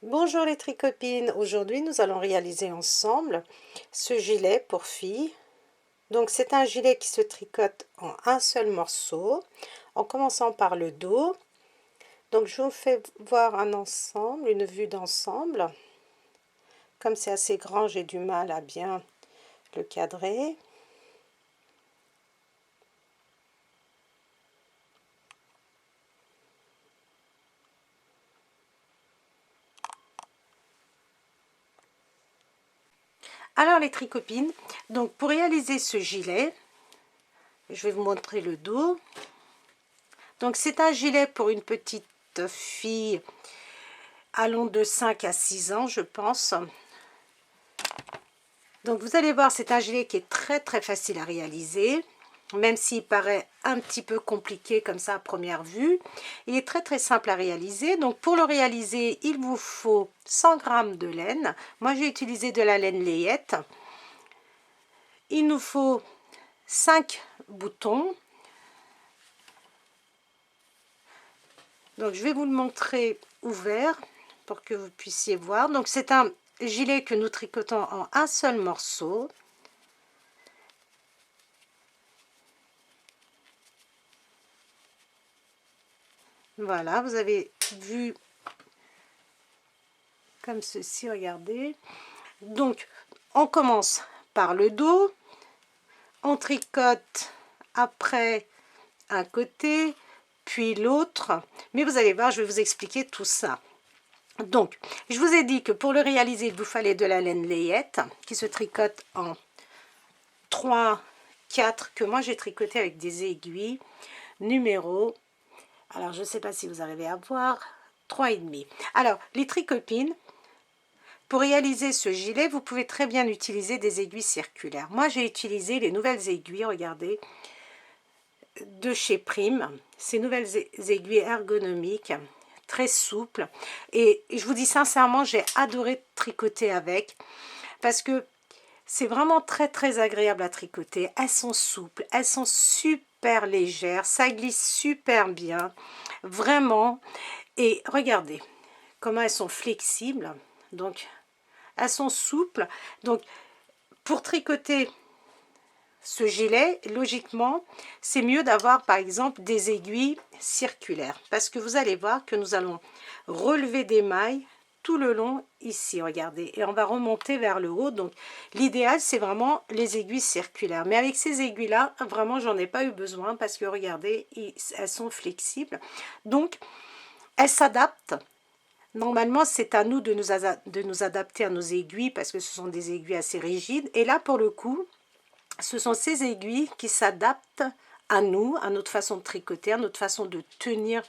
Bonjour les tricopines, aujourd'hui nous allons réaliser ensemble ce gilet pour filles. Donc c'est un gilet qui se tricote en un seul morceau, en commençant par le dos. Donc je vous fais voir un ensemble, une vue d'ensemble. Comme c'est assez grand, j'ai du mal à bien le cadrer. Alors les tricopines, donc pour réaliser ce gilet, je vais vous montrer le dos. Donc c'est un gilet pour une petite fille allant de 5 à 6 ans, je pense. Donc vous allez voir, c'est un gilet qui est très facile à réaliser, même s'il paraît un petit peu compliqué comme ça à première vue. Il est très simple à réaliser. Donc pour le réaliser, il vous faut 100 g de laine. Moi j'ai utilisé de la laine layette. Il nous faut 5 boutons. Donc je vais vous le montrer ouvert pour que vous puissiez voir. Donc c'est un gilet que nous tricotons en un seul morceau. Voilà, vous avez vu comme ceci, regardez. Donc on commence par le dos, on tricote après un côté puis l'autre, mais vous allez voir, je vais vous expliquer tout ça. Donc je vous ai dit que pour le réaliser, il vous fallait de la laine layette qui se tricote en 3, 4, que moi j'ai tricoté avec des aiguilles numéro, alors je ne sais pas si vous arrivez à voir, 3,5. Alors les tricopines, pour réaliser ce gilet, vous pouvez très bien utiliser des aiguilles circulaires. Moi j'ai utilisé les nouvelles aiguilles, regardez, de chez Prime, ces nouvelles aiguilles ergonomiques, très souples, et je vous dis sincèrement, j'ai adoré tricoter avec, parce que c'est vraiment très agréable à tricoter. Elles sont souples, elles sont super légères, ça glisse super bien, vraiment. Et regardez comment elles sont flexibles, donc elles sont souples. Donc pour tricoter ce gilet, logiquement, c'est mieux d'avoir par exemple des aiguilles circulaires, parce que vous allez voir que nous allons relever des mailles tout le long ici, regardez, et on va remonter vers le haut. Donc l'idéal c'est vraiment les aiguilles circulaires, mais avec ces aiguilles là vraiment j'en ai pas eu besoin, parce que regardez, elles sont flexibles, donc elles s'adaptent. Normalement c'est à nous de nous adapter à nos aiguilles, parce que ce sont des aiguilles assez rigides, et là pour le coup ce sont ces aiguilles qui s'adaptent à nous, à notre façon de tricoter, à notre façon de tenir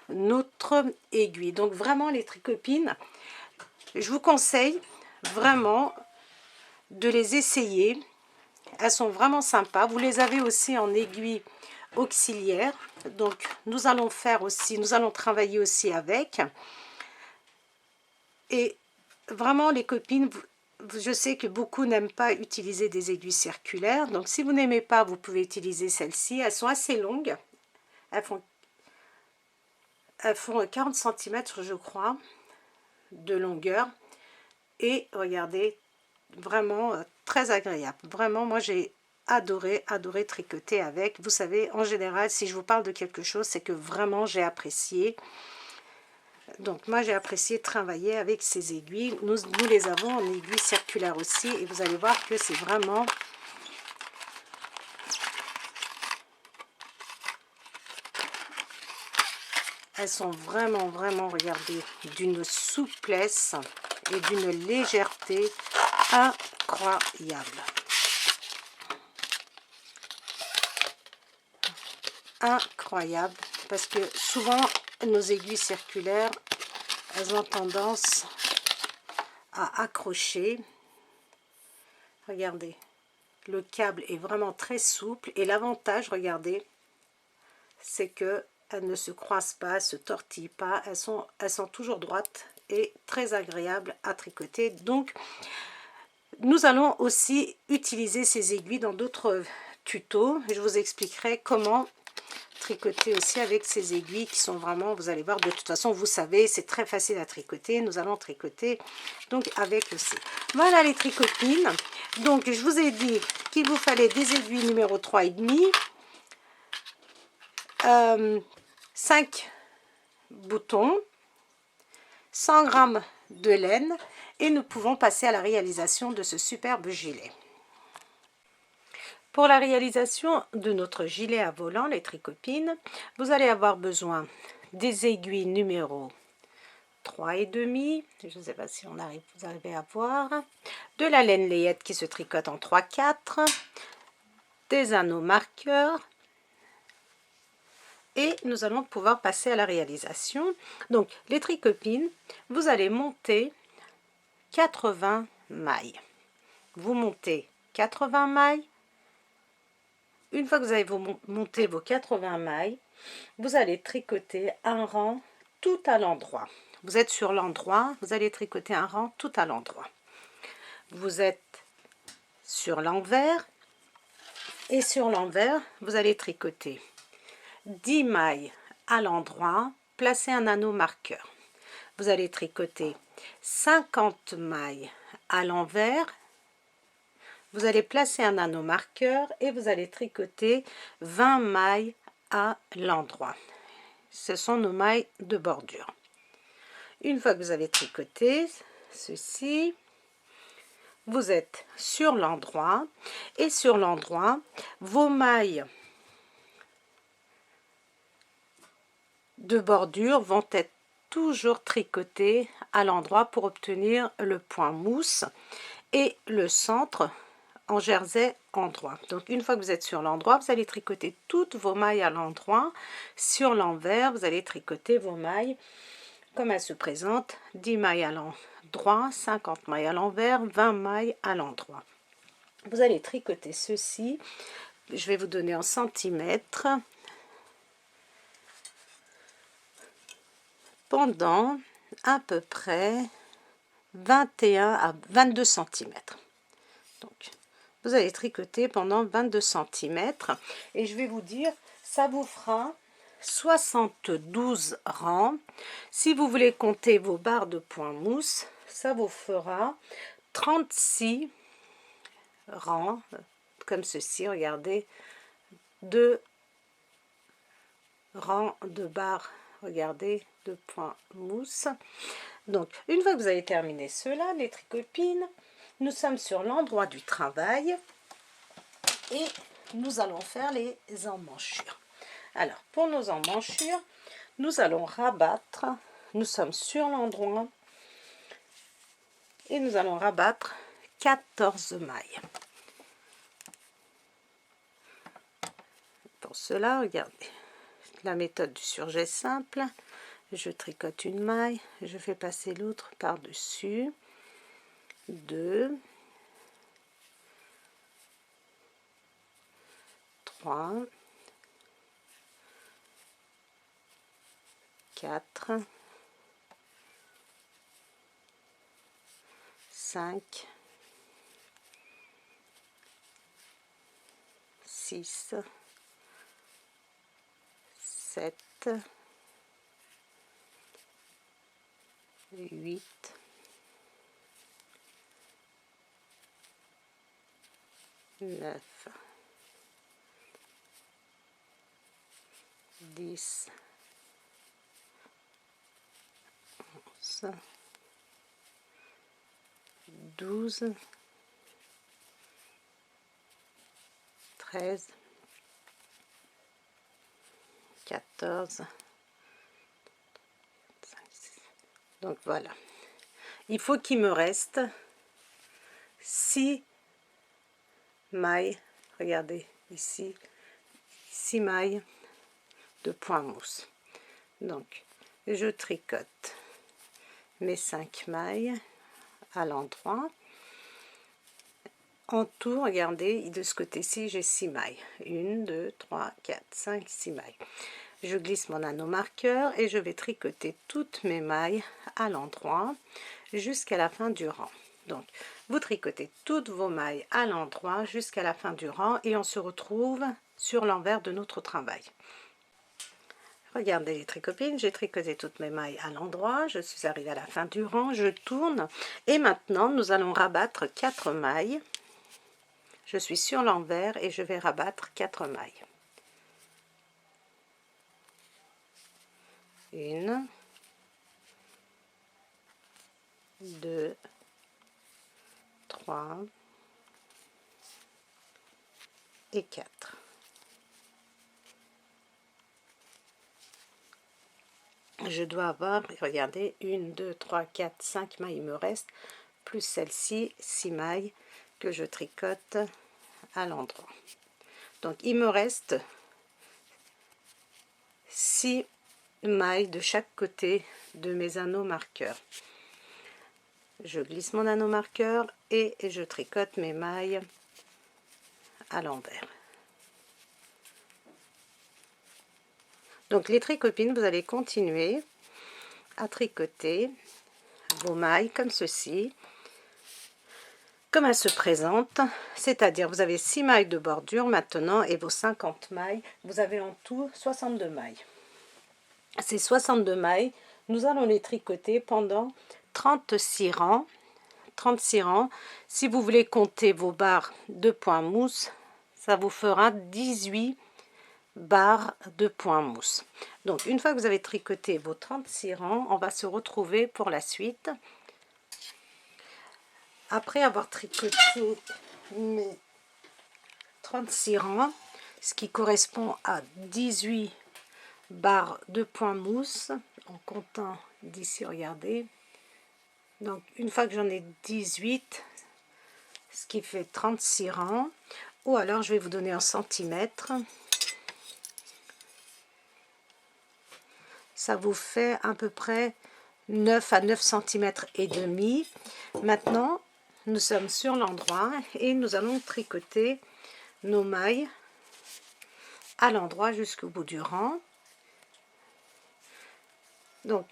notre aiguille. Donc vraiment les tricopines, je vous conseille vraiment de les essayer. Elles sont vraiment sympas. Vous les avez aussi en aiguille auxiliaire. Donc nous allons travailler aussi avec. Et vraiment les copines, je sais que beaucoup n'aiment pas utiliser des aiguilles circulaires. Donc si vous n'aimez pas, vous pouvez utiliser celles-ci. Elles sont assez longues. Elles font 40 cm je crois de longueur. Et regardez, vraiment très agréable. Vraiment, moi j'ai adoré tricoter avec. Vous savez, en général, si je vous parle de quelque chose, c'est que vraiment j'ai apprécié. Donc moi j'ai apprécié travailler avec ces aiguilles. Nous les avons en aiguille circulaire aussi, et vous allez voir que c'est vraiment elles sont vraiment regardez, d'une souplesse et d'une légèreté incroyable. Incroyable, parce que souvent nos aiguilles circulaires, elles ont tendance à accrocher. Regardez, le câble est vraiment très souple, et l'avantage, regardez, c'est que elles ne se croisent pas, se tortillent pas, elles sont toujours droites et très agréables à tricoter. Donc nous allons aussi utiliser ces aiguilles dans d'autres tutos. Je vous expliquerai comment tricoter aussi avec ces aiguilles qui sont vraiment, vous allez voir, de toute façon, vous savez, c'est très facile à tricoter. Nous allons tricoter donc avec aussi. Voilà les tricopines. Donc, je vous ai dit qu'il vous fallait des aiguilles numéro 3,5, 5 boutons, 100 g de laine et nous pouvons passer à la réalisation de ce superbe gilet. Pour la réalisation de notre gilet à volant, les tricopines, vous allez avoir besoin des aiguilles numéro 3,5, je ne sais pas si vous arrivez à voir, de la laine layette qui se tricote en 3/4, des anneaux marqueurs, et nous allons pouvoir passer à la réalisation. Donc les tricopines, vous allez monter 80 mailles. Vous montez 80 mailles. Une fois que vous avez monté vos 80 mailles, vous allez tricoter un rang tout à l'endroit. Vous êtes sur l'endroit, vous allez tricoter un rang tout à l'endroit. Vous êtes sur l'envers et sur l'envers, vous allez tricoter 10 mailles à l'endroit, placer un anneau marqueur. Vous allez tricoter 50 mailles à l'envers. Vous allez placer un anneau marqueur et vous allez tricoter 20 mailles à l'endroit. Ce sont nos mailles de bordure. Une fois que vous avez tricoté ceci, vous êtes sur l'endroit et sur l'endroit, vos mailles de bordure vont être toujours tricotées à l'endroit pour obtenir le point mousse et le centre en jersey endroit. Donc une fois que vous êtes sur l'endroit, vous allez tricoter toutes vos mailles à l'endroit. Sur l'envers, vous allez tricoter vos mailles comme elles se présentent, 10 mailles à l'endroit, 50 mailles à l'envers, 20 mailles à l'endroit. Vous allez tricoter ceci, je vais vous donner en centimètres, pendant à peu près 21 à 22 cm. Donc, vous allez tricoter pendant 22 cm et je vais vous dire, ça vous fera 72 rangs. Si vous voulez compter vos barres de point mousse, ça vous fera 36 rangs, comme ceci, regardez, 2 rangs de barres, regardez, de point mousse. Donc, une fois que vous avez terminé cela, les tricopines, nous sommes sur l'endroit du travail et nous allons faire les emmanchures. Alors, pour nos emmanchures, nous allons rabattre, nous sommes sur l'endroit et nous allons rabattre 14 mailles. Pour cela, regardez, la méthode du surjet simple, je tricote une maille, je fais passer l'autre par-dessus, 2, 3, 4, 5, 6, 7, 8, 9, 10, 11, 12, 13, 14, 15. Donc voilà, il faut qu'il me reste 6 mailles, regardez ici, 6 mailles de point mousse. Donc je tricote mes 5 mailles à l'endroit. En tout, regardez, de ce côté-ci, j'ai 6 mailles. 1, 2, 3, 4, 5, 6 mailles. Je glisse mon anneau marqueur et je vais tricoter toutes mes mailles à l'endroit jusqu'à la fin du rang. Donc, vous tricotez toutes vos mailles à l'endroit jusqu'à la fin du rang et on se retrouve sur l'envers de notre travail. Regardez les tricopines, j'ai tricoté toutes mes mailles à l'endroit, je suis arrivée à la fin du rang, je tourne et maintenant nous allons rabattre 4 mailles. Je suis sur l'envers et je vais rabattre 4 mailles. 1, 2, 3 et 4. Je dois avoir, regardez, 1, 2, 3, 4, 5 mailles, il me reste, plus celle-ci, 6 mailles que je tricote à l'endroit. Donc il me reste 6 mailles de chaque côté de mes anneaux marqueurs. Je glisse mon anneau marqueur et je tricote mes mailles à l'envers. Donc les tricopines, vous allez continuer à tricoter vos mailles comme ceci, comme elles se présentent, c'est-à-dire vous avez 6 mailles de bordure maintenant et vos 50 mailles, vous avez en tout 62 mailles. Ces 62 mailles, nous allons les tricoter pendant 36 rangs. 36 rangs. Si vous voulez compter vos barres de point mousse, ça vous fera 18 barres de point mousse. Donc une fois que vous avez tricoté vos 36 rangs, on va se retrouver pour la suite. Après avoir tricoté mes 36 rangs, ce qui correspond à 18 barres de point mousse, en comptant d'ici, regardez. Donc une fois que j'en ai 18, ce qui fait 36 rangs, ou alors je vais vous donner en centimètres. Ça vous fait à peu près 9 à 9 cm et demi. Maintenant, nous sommes sur l'endroit et nous allons tricoter nos mailles à l'endroit jusqu'au bout du rang. Donc,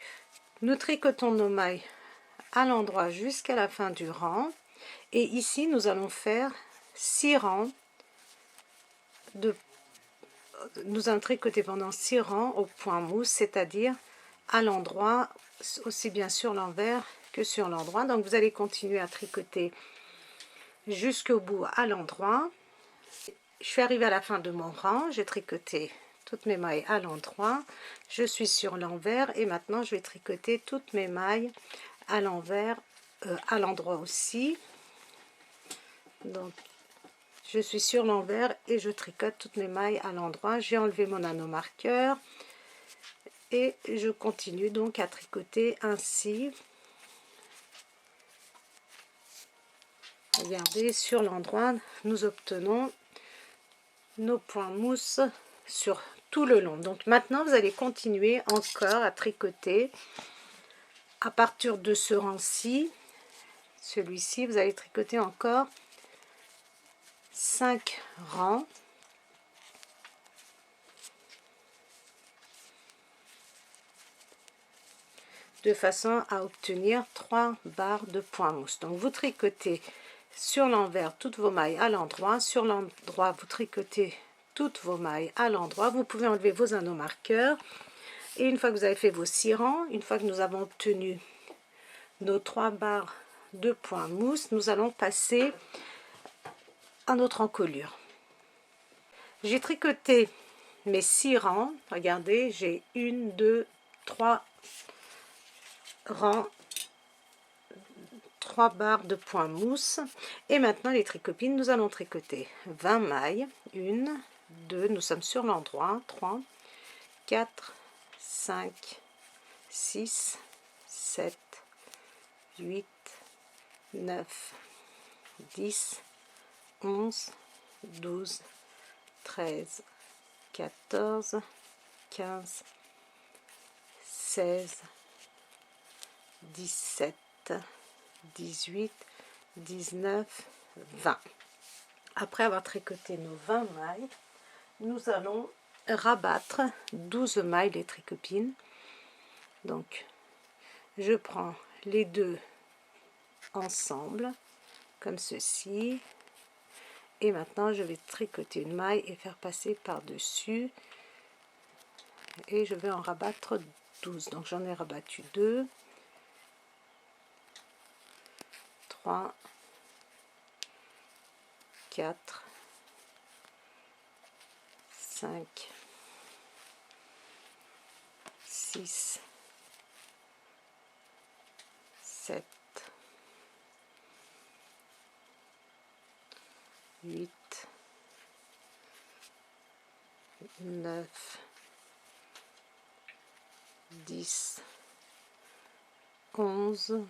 nous tricotons nos mailles à l'endroit jusqu'à la fin du rang. Et ici, nous allons faire 6 rangs nous allons tricoter pendant 6 rangs au point mousse, c'est-à-dire à l'endroit, aussi bien sur l'envers que sur l'endroit. Donc vous allez continuer à tricoter jusqu'au bout à l'endroit. Je suis arrivée à la fin de mon rang, j'ai tricoté toutes mes mailles à l'endroit, je suis sur l'envers et maintenant je vais tricoter toutes mes mailles à l'envers, à l'endroit aussi. Donc je suis sur l'envers et je tricote toutes mes mailles à l'endroit. J'ai enlevé mon anneau marqueur et je continue donc à tricoter ainsi. Regardez, sur l'endroit, nous obtenons nos points mousse sur tout le long. Donc maintenant, vous allez continuer encore à tricoter à partir de ce rang-ci. Celui-ci, vous allez tricoter encore 5 rangs. De façon à obtenir 3 barres de point mousse. Donc vous tricotez sur l'envers toutes vos mailles à l'endroit, sur l'endroit vous tricotez toutes vos mailles à l'endroit. Vous pouvez enlever vos anneaux marqueurs et une fois que vous avez fait vos 6 rangs, une fois que nous avons obtenu nos 3 barres de point mousse, nous allons passer à notre encolure. J'ai tricoté mes 6 rangs, regardez, j'ai 1, 2, 3 rangs, 3 barres de point mousse. Et maintenant les tricopines, nous allons tricoter 20 mailles, 1, 2, nous sommes sur l'endroit, 3, 4, 5, 6, 7, 8, 9, 10, 11, 12, 13, 14, 15, 16, 17, 18, 19, 20. Après avoir tricoté nos 20 mailles, nous allons rabattre 12 mailles les tricopines. Donc, je prends les deux ensemble, comme ceci. Et maintenant, je vais tricoter une maille et faire passer par-dessus et je vais en rabattre 12. Donc j'en ai rabattu 2, 3, 4, 5, 6, 7, 8, 9, 10, 11,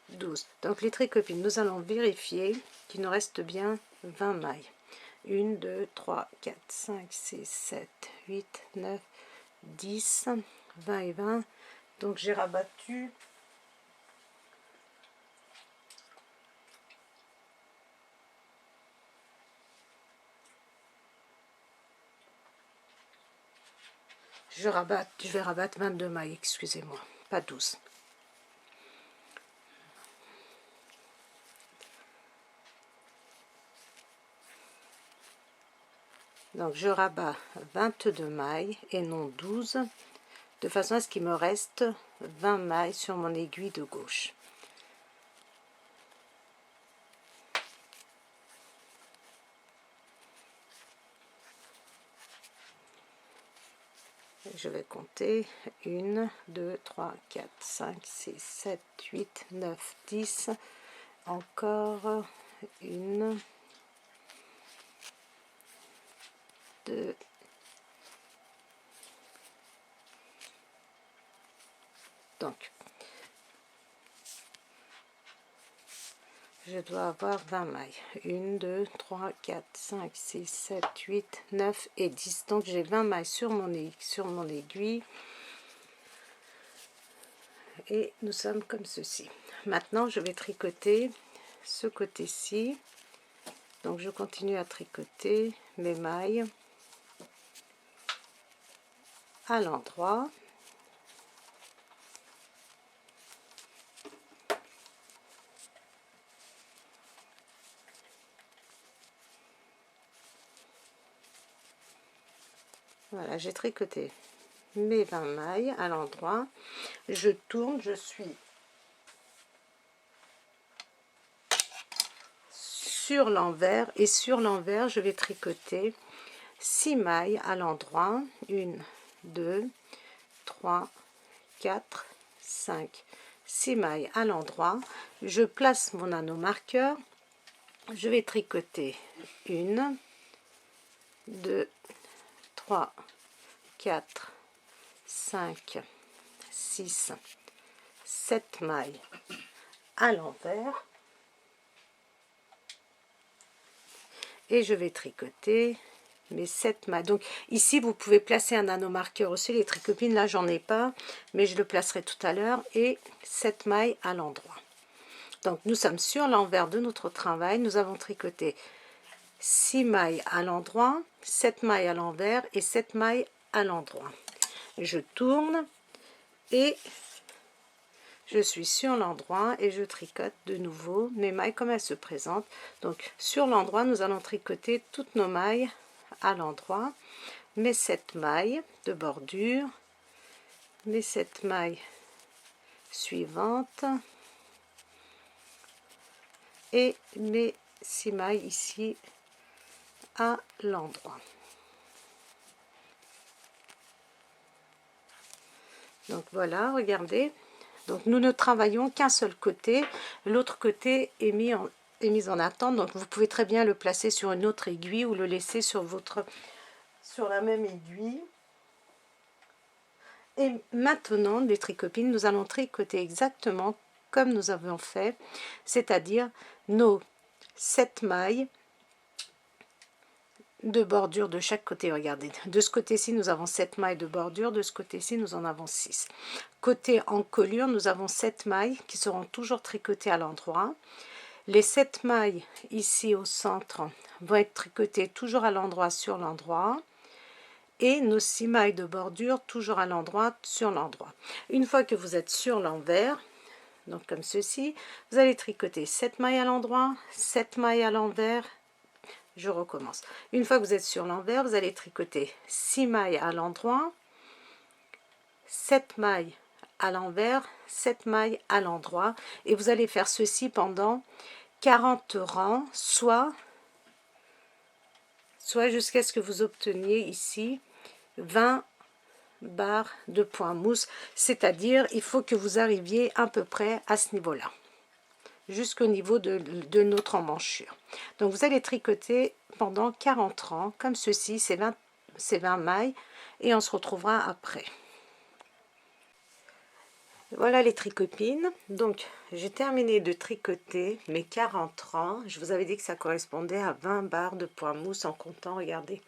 12. Donc les tricopines, nous allons vérifier qu'il nous reste bien 20 mailles. 1, 2, 3, 4, 5, 6, 7, 8, 9, 10, 20 et 20. Donc j'ai rabattu je vais rabattre 22 mailles, excusez-moi, pas 12. Donc je rabats 22 mailles et non 12, de façon à ce qu'il me reste 20 mailles sur mon aiguille de gauche. Je vais compter 1, 2, 3, 4, 5, 6, 7, 8, 9, 10, encore 1, 2, donc je dois avoir 20 mailles. 1, 2, 3, 4, 5, 6, 7, 8, 9 et 10. Donc j'ai 20 mailles sur mon aiguille. Et nous sommes comme ceci. Maintenant, je vais tricoter ce côté-ci. Donc je continue à tricoter mes mailles à l'endroit. Voilà, j'ai tricoté mes 20 mailles à l'endroit. Je tourne, je suis sur l'envers et sur l'envers, je vais tricoter 6 mailles à l'endroit. 1, 2, 3, 4, 5, 6 mailles à l'endroit. Je place mon anneau marqueur. Je vais tricoter 1, 2, 3, 4, 5, 6, 7 mailles à l'envers. Et je vais tricoter mes 7 mailles. Donc ici, vous pouvez placer un anneau marqueur aussi. Les tricopines, là, j'en ai pas, mais je le placerai tout à l'heure. Et 7 mailles à l'endroit. Donc nous sommes sur l'envers de notre travail. Nous avons tricoté 6 mailles à l'endroit, 7 mailles à l'envers et 7 mailles à l'endroit. Je tourne et je suis sur l'endroit et je tricote de nouveau mes mailles comme elles se présentent. Donc sur l'endroit, nous allons tricoter toutes nos mailles à l'endroit, mes 7 mailles de bordure, mes 7 mailles suivantes et mes 6 mailles ici à l'endroit. Donc voilà, regardez. Donc nous ne travaillons qu'un seul côté, l'autre côté est mis en attente. Donc vous pouvez très bien le placer sur une autre aiguille ou le laisser sur la même aiguille. Et maintenant, les tricopines, nous allons tricoter exactement comme nous avons fait, c'est-à-dire nos 7 mailles de bordure de chaque côté. Regardez, de ce côté-ci, nous avons 7 mailles de bordure, de ce côté-ci, nous en avons 6. Côté encolure, nous avons 7 mailles qui seront toujours tricotées à l'endroit. Les 7 mailles ici au centre vont être tricotées toujours à l'endroit sur l'endroit. Et nos 6 mailles de bordure toujours à l'endroit sur l'endroit. Une fois que vous êtes sur l'envers, donc comme ceci, vous allez tricoter 7 mailles à l'endroit, 7 mailles à l'envers. je recommence. Une fois que vous êtes sur l'envers, vous allez tricoter 6 mailles à l'endroit, 7 mailles à l'envers, 7 mailles à l'endroit, et vous allez faire ceci pendant 40 rangs, soit jusqu'à ce que vous obteniez ici 20 barres de point mousse, c'est-à-dire il faut que vous arriviez à peu près à ce niveau-là, jusqu'au niveau de notre emmanchure. Donc vous allez tricoter pendant 40 rangs, comme ceci, c'est 20 mailles, et on se retrouvera après. Voilà les tricopines, donc j'ai terminé de tricoter mes 40 rangs. Je vous avais dit que ça correspondait à 20 barres de point mousse en comptant, regardez,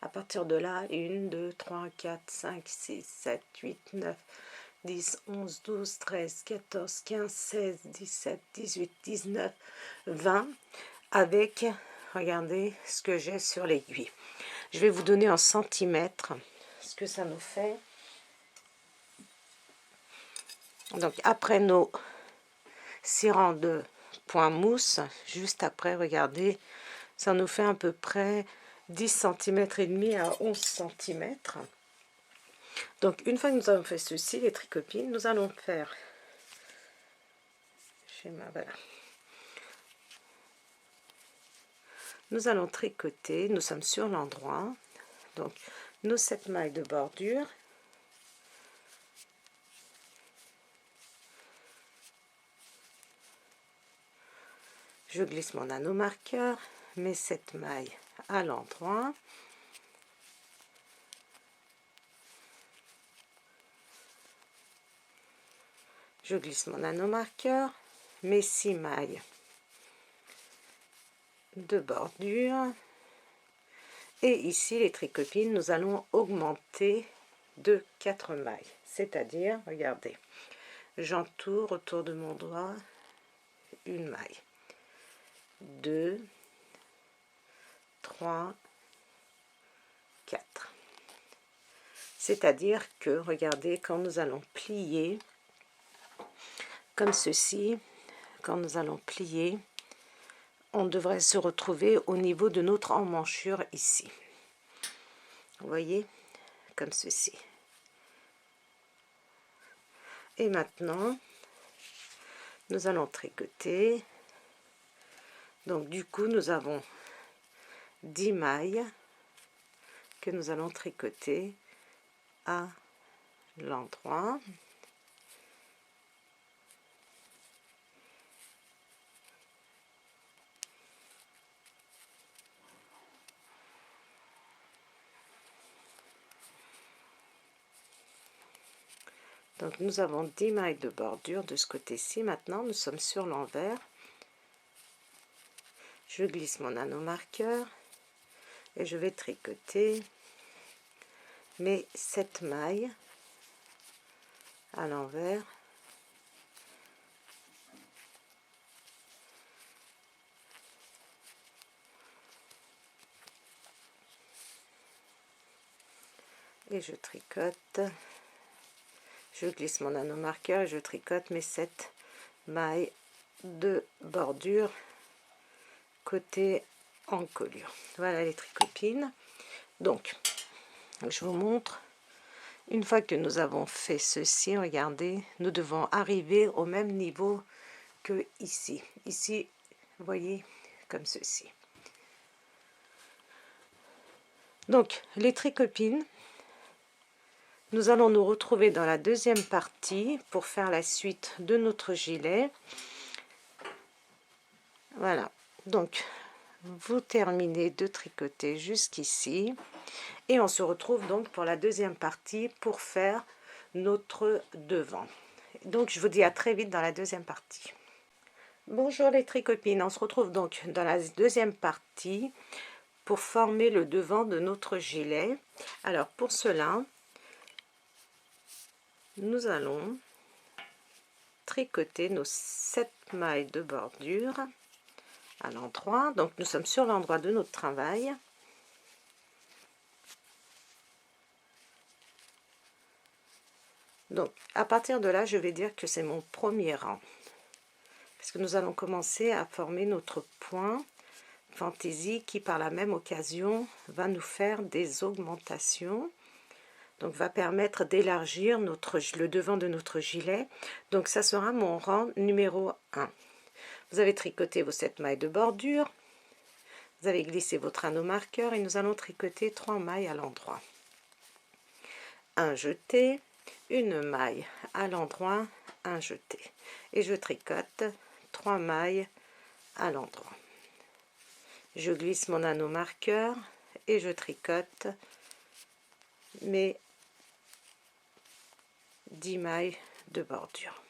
à partir de là, 1, 2, 3, 4, 5, 6, 7, 8, 9, 10, 11, 12, 13, 14, 15, 16, 17, 18, 19, 20, avec, regardez ce que j'ai sur l'aiguille. Je vais vous donner en centimètres ce que ça nous fait. Donc après nos 6 rangs de point mousse, juste après, regardez, ça nous fait à peu près 10 cm et demi à 11 cm. Donc une fois que nous avons fait ceci, les tricopines, nous allons faire schéma, voilà. Nous allons tricoter, nous sommes sur l'endroit, donc nos 7 mailles de bordure. Je glisse mon anneau marqueur, mes 7 mailles à l'endroit. Je glisse mon anneau marqueur, mes 6 mailles de bordure. Et ici, les tricopines, nous allons augmenter de 4 mailles. C'est-à-dire, regardez, j'entoure autour de mon doigt une maille. 2, 3, 4. C'est-à-dire que, regardez, quand nous allons plier, comme ceci, quand nous allons plier, on devrait se retrouver au niveau de notre emmanchure ici. Vous voyez, comme ceci. Et maintenant, nous allons tricoter. Donc du coup, nous avons 10 mailles que nous allons tricoter à l'endroit. Donc nous avons 10 mailles de bordure de ce côté-ci. Maintenant, nous sommes sur l'envers. Je glisse mon anneau marqueur et je vais tricoter mes 7 mailles à l'envers. Et je tricote. Je glisse mon anneau marqueur et je tricote mes 7 mailles de bordure côté encolure. Voilà les tricopines. Donc, je vous montre. Une fois que nous avons fait ceci, regardez, nous devons arriver au même niveau que ici. Ici, vous voyez, comme ceci. Donc, les tricopines, nous allons nous retrouver dans la deuxième partie pour faire la suite de notre gilet. Voilà, donc vous terminez de tricoter jusqu'ici et on se retrouve donc pour la deuxième partie pour faire notre devant. Donc je vous dis à très vite dans la deuxième partie. Bonjour les tricopines, on se retrouve donc dans la deuxième partie pour former le devant de notre gilet. Alors pour cela, nous allons tricoter nos 7 mailles de bordure à l'endroit. Donc nous sommes sur l'endroit de notre travail. Donc à partir de là, je vais dire que c'est mon premier rang, parce que nous allons commencer à former notre point fantaisie qui par la même occasion va nous faire des augmentations, donc va permettre d'élargir le devant de notre gilet. Donc ça sera mon rang numéro 1. Vous avez tricoté vos 7 mailles de bordure, vous avez glissé votre anneau marqueur et nous allons tricoter 3 mailles à l'endroit. Un jeté, une maille à l'endroit, un jeté, et je tricote 3 mailles à l'endroit. Je glisse mon anneau marqueur et je tricote mes 10 mailles de bordure.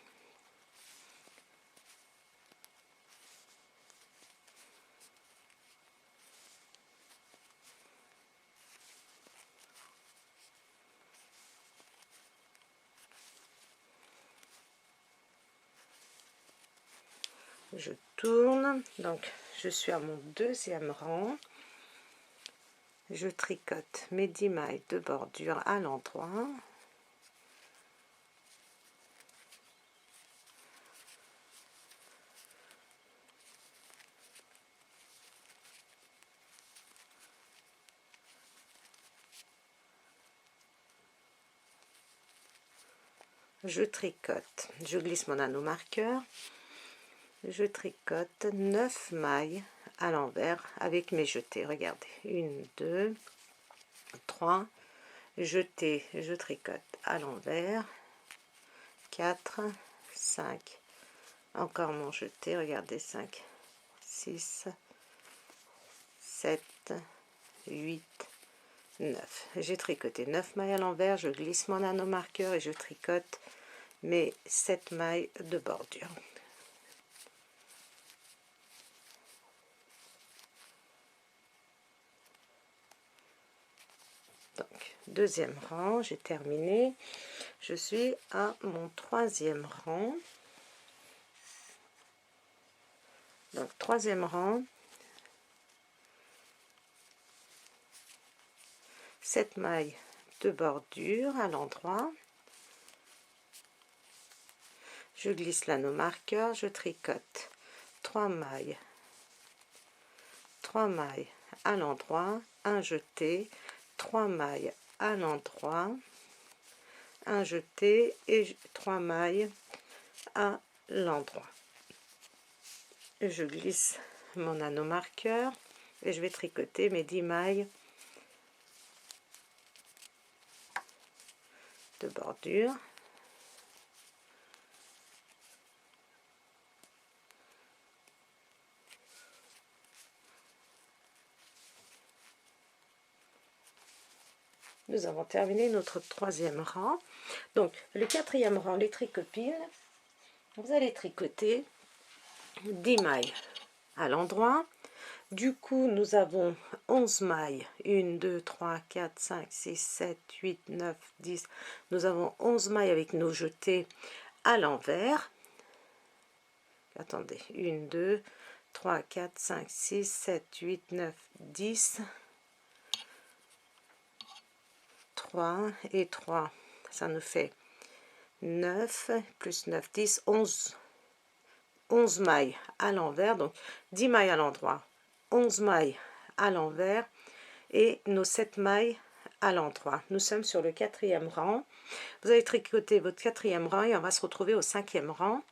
Je tourne, donc je suis à mon deuxième rang. Je tricote mes 10 mailles de bordure à l'endroit. Je tricote, je glisse mon anneau marqueur, je tricote 9 mailles à l'envers avec mes jetés. Regardez, 1, 2, 3, jeté, je tricote à l'envers, 4, 5, encore mon jeté, regardez, 5, 6, 7, 8, 9. J'ai tricoté 9 mailles à l'envers, je glisse mon anneau marqueur et je tricote mes 7 mailles de bordure. Donc, deuxième rang, j'ai terminé. Je suis à mon troisième rang. Donc, troisième rang, 7 mailles de bordure à l'endroit. Je glisse l'anneau marqueur, je tricote 3 mailles à l'endroit, un jeté, 3 mailles à l'endroit, un jeté et 3 mailles à l'endroit. Je glisse mon anneau marqueur et je vais tricoter mes 10 mailles de bordure. Nous avons terminé notre troisième rang. Donc le quatrième rang, les tricopines, vous allez tricoter 10 mailles à l'endroit. Du coup, nous avons 11 mailles. 1, 2, 3, 4, 5, 6, 7, 8, 9, 10. Nous avons 11 mailles avec nos jetés à l'envers. Attendez, 1, 2, 3, 4, 5, 6, 7, 8, 9, 10. 3 et 3. Ça nous fait 9, plus 9, 10, 11. 11 mailles à l'envers, donc 10 mailles à l'endroit, 11 mailles à l'envers et nos 7 mailles à l'endroit. Nous sommes sur le quatrième rang. Vous allez tricoter votre quatrième rang et on va se retrouver au cinquième rang.